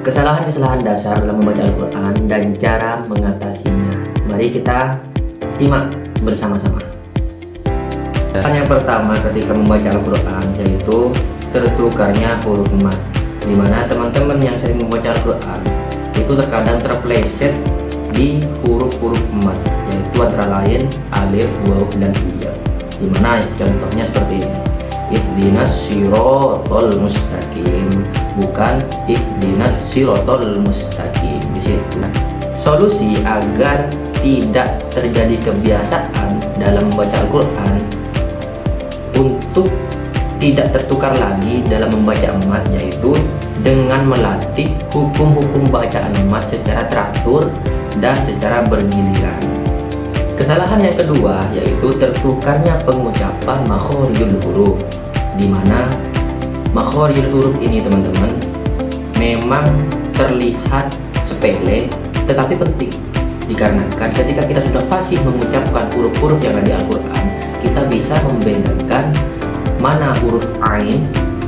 Kesalahan-kesalahan dasar dalam membaca Al-Quran dan cara mengatasinya. Mari kita simak bersama-sama. Yang pertama ketika membaca Al-Quran yaitu tertukarnya huruf mat, di mana teman-teman yang sering membaca Al-Quran itu terkadang terpleset di huruf-huruf mat, yaitu antara lain alif, waw, dan ya. Dimana contohnya seperti ini, ihdinas sirotol mustaqim, bukan ihdinas sirotol mustaqim. Di situ solusi agar tidak terjadi kebiasaan dalam membaca Al-Quran untuk tidak tertukar lagi dalam membaca mat, yaitu dengan melatih hukum-hukum bacaan mat secara teratur dan secara bergiliran. Kesalahan yang kedua yaitu tertukarnya pengucapan makhorijul huruf, di mana makhorijul huruf ini teman-teman memang terlihat sepele tetapi penting, dikarenakan ketika kita sudah fasih mengucapkan huruf-huruf yang ada di Al-Quran, kita bisa membedakan mana huruf ain,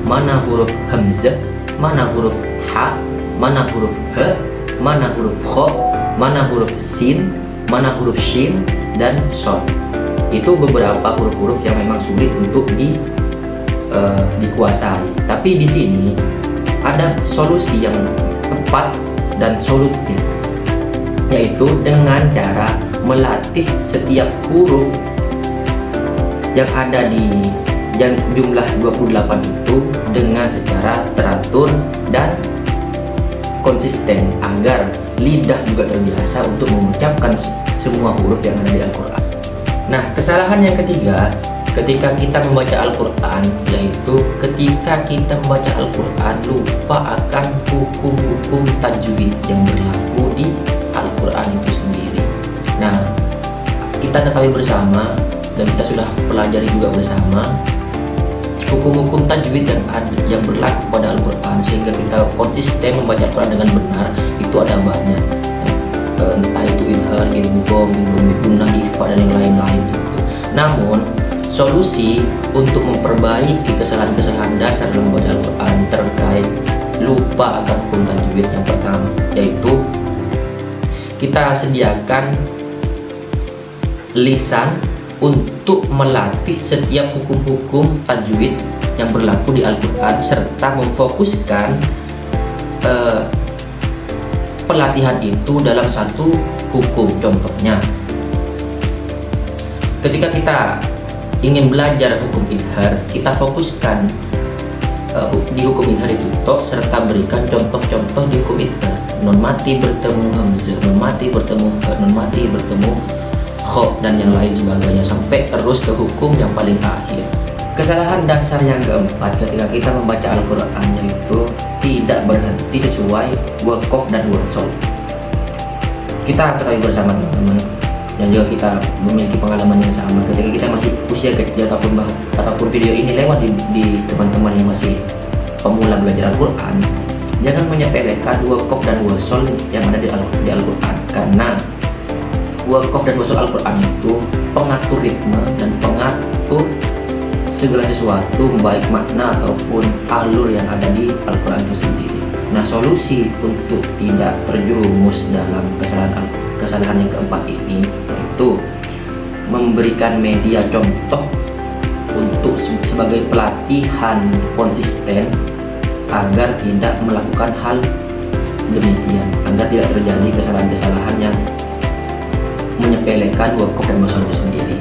mana huruf hamzah, mana huruf ha, mana huruf he, mana huruf kho, mana huruf sin, mana huruf shin, dan shod. Itu beberapa huruf-huruf yang memang sulit untuk dikuasai. Tapi di sini ada solusi yang tepat dan solutif, yaitu dengan cara melatih setiap huruf yang ada di yang jumlah 28 itu dengan secara teratur dan konsisten agar lidah juga terbiasa untuk mengucapkan semua huruf yang ada di Al-Quran. Nah, kesalahan yang ketiga ketika kita membaca Al-Quran yaitu ketika kita membaca Al-Quran lupa akan hukum-hukum tajwid yang berlaku di Al-Quran itu sendiri. Nah, kita ketahui bersama dan kita sudah pelajari juga bersama hukum-hukum tajwid yang berlaku pada Al-Quran sehingga kita konsisten membaca Al-Quran dengan benar. Itu ada banyak, entah itu idhar, idgham, gunnah, ikhfa, dan yang lain-lain itu. Namun solusi untuk memperbaiki kesalahan-kesalahan dasar dalam membaca Al-Quran terkait lupa akan hukum tajwid yang pertama yaitu kita sediakan lisan untuk melatih setiap hukum-hukum tajwid yang berlaku di Al-Quran serta memfokuskan pelatihan itu dalam satu hukum. Contohnya, ketika kita ingin belajar hukum idhar, kita fokuskan di hukum idhar itu tok serta berikan contoh-contoh di hukum idhar. Non mati bertemu hamzah, non mati bertemu ha, non mati bertemu kho, dan yang lain sebagainya sampai terus ke hukum yang paling akhir. Kesalahan dasar yang keempat ketika kita membaca Al-Quran yaitu tidak berhenti sesuai waqaf dan wasol. Kita ketahui bersama teman-teman dan juga kita memiliki pengalaman yang sama ketika kita masih usia kecil ataupun video ini lewat di teman-teman yang masih pemula belajar Al-Quran, jangan menyepelekan waqaf dan wasol yang ada di Al-Quran, karena waqaf dan wasol Al-Quran itu pengatur ritme dan pengatur segala sesuatu baik makna ataupun alur yang ada di Al-Quran itu sendiri. Nah, solusi untuk tidak terjerumus dalam kesalahan yang keempat ini yaitu memberikan media contoh untuk sebagai pelatihan konsisten agar tidak melakukan hal demikian, agar tidak terjadi kesalahan-kesalahan yang menyepelekan waqaf dan wasol itu sendiri.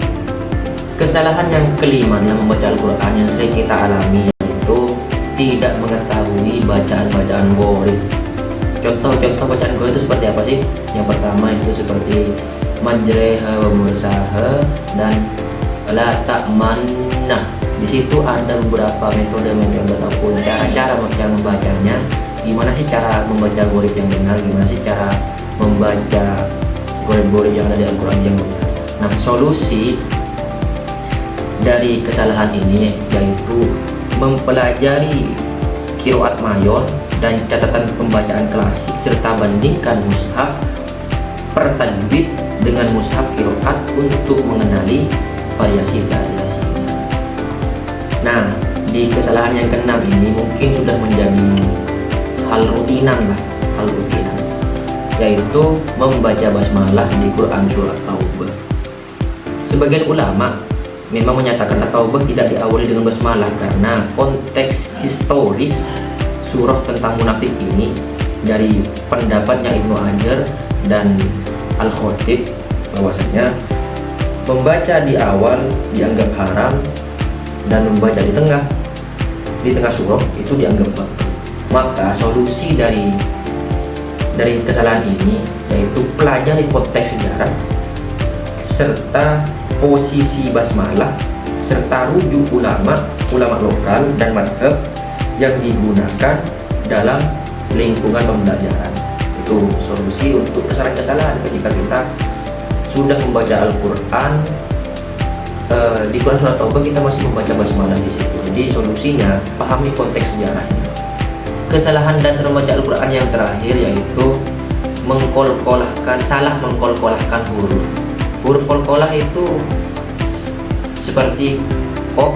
Kesalahan yang kelima dalam membaca Al-Quran yang sering kita alami yaitu tidak mengetahui bacaan-bacaan gharib. Contoh-contoh bacaan gharib itu seperti apa sih? Yang pertama itu seperti majreha wa mursaha dan la ta'manna. Di situ ada beberapa metode ataupun cara-cara membacanya. Gimana sih cara membaca gharib yang benar? Gimana sih cara membaca gharib-gharib yang ada di Al-Quran yang benar? Nah, solusi dari kesalahan ini yaitu mempelajari qiraat mayor dan catatan pembacaan klasik serta bandingkan mushaf per tajwid dengan mushaf qiraat untuk mengenali variasi-variasi. Nah, di kesalahan yang keenam ini mungkin sudah menjadi hal rutinan lah, hal rutinan, yaitu membaca basmalah di Quran surah Taubah. Sebagian ulama memang menyatakan Taubah tidak diawali dengan basmalah karena konteks historis surah tentang munafik ini dari pendapatnya Ibnu Hajar dan Al-Khatib bahwasanya membaca di awal dianggap haram dan membaca di tengah surah itu dianggap makruh. Maka solusi dari kesalahan ini yaitu pelajari konteks sejarah serta posisi basmalah serta rujuk ulama lokal dan madhab yang digunakan dalam lingkungan pembelajaran. Itu solusi untuk kesalahan-kesalahan ketika kita sudah membaca Al-Quran. Di Quran surah Taubah kita masih membaca basmalah di situ. Jadi solusinya pahami konteks sejarahnya. Kesalahan dasar membaca Al-Quran yang terakhir yaitu salah mengkolkolahkan huruf. Huruf kolkolah itu seperti qaf,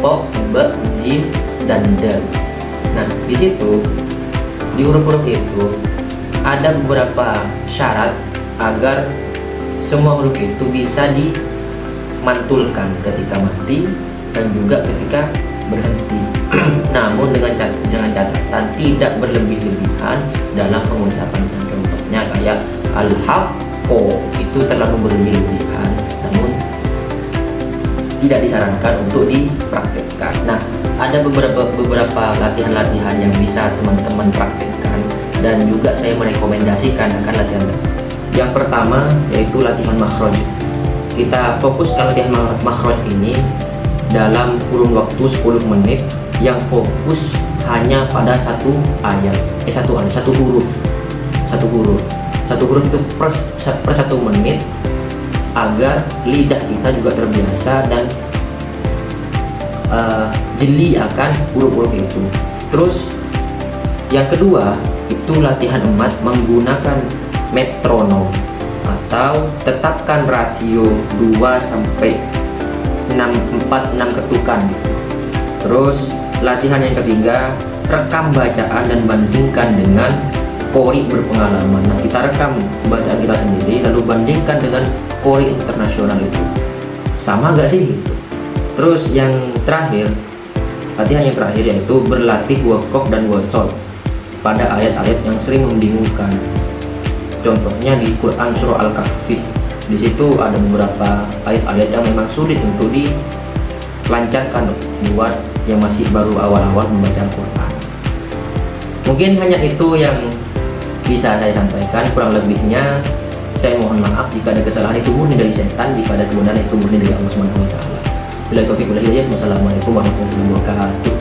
ta, ba, jim, dan dal. Nah, di situ di huruf-huruf itu ada beberapa syarat agar semua huruf itu bisa dimantulkan ketika mati dan juga ketika berhenti. Namun dengan catatan tidak berlebih-lebihan dalam pengucapannya. Contohnya kayak al-haqqo itu terlalu berlebih-lebihan, namun tidak disarankan untuk dipraktekkan. Nah, ada beberapa latihan-latihan yang bisa teman-teman praktekkan dan juga saya merekomendasikan akan latihan. Yang pertama yaitu latihan makhraj. Kita fokuskan latihan makhraj ini dalam kurun waktu 10 menit yang fokus hanya pada satu huruf. Satu huruf itu per 1 menit agar lidah kita juga terbiasa dan jeli akan huruf-huruf itu. Terus yang kedua itu latihan emat menggunakan metronom atau tetapkan rasio 2 sampai 6 ketukan gitu. Terus latihan yang ketiga, rekam bacaan dan bandingkan dengan qori berpengalaman. Nah, kita rekam bacaan kita sendiri lalu bandingkan dengan qori internasional itu. Sama gak sih gitu. Terus yang terakhir, latihan yang terakhir yaitu berlatih waqaf dan wasol pada ayat-ayat yang sering membingungkan. Contohnya di Quran surah Al-Kahfi. Di situ ada beberapa ayat-ayat yang memang sulit untuk dilancarkan buat yang masih baru awal-awal membaca Al-Quran. Mungkin hanya itu yang bisa saya sampaikan. Kurang lebihnya saya mohon maaf jika ada kesalahan itu murni dari setan, jika ada kebenaran itu murni dari Allah Subhanahu wa taala. Wassalamualaikum warahmatullahi wabarakatuh.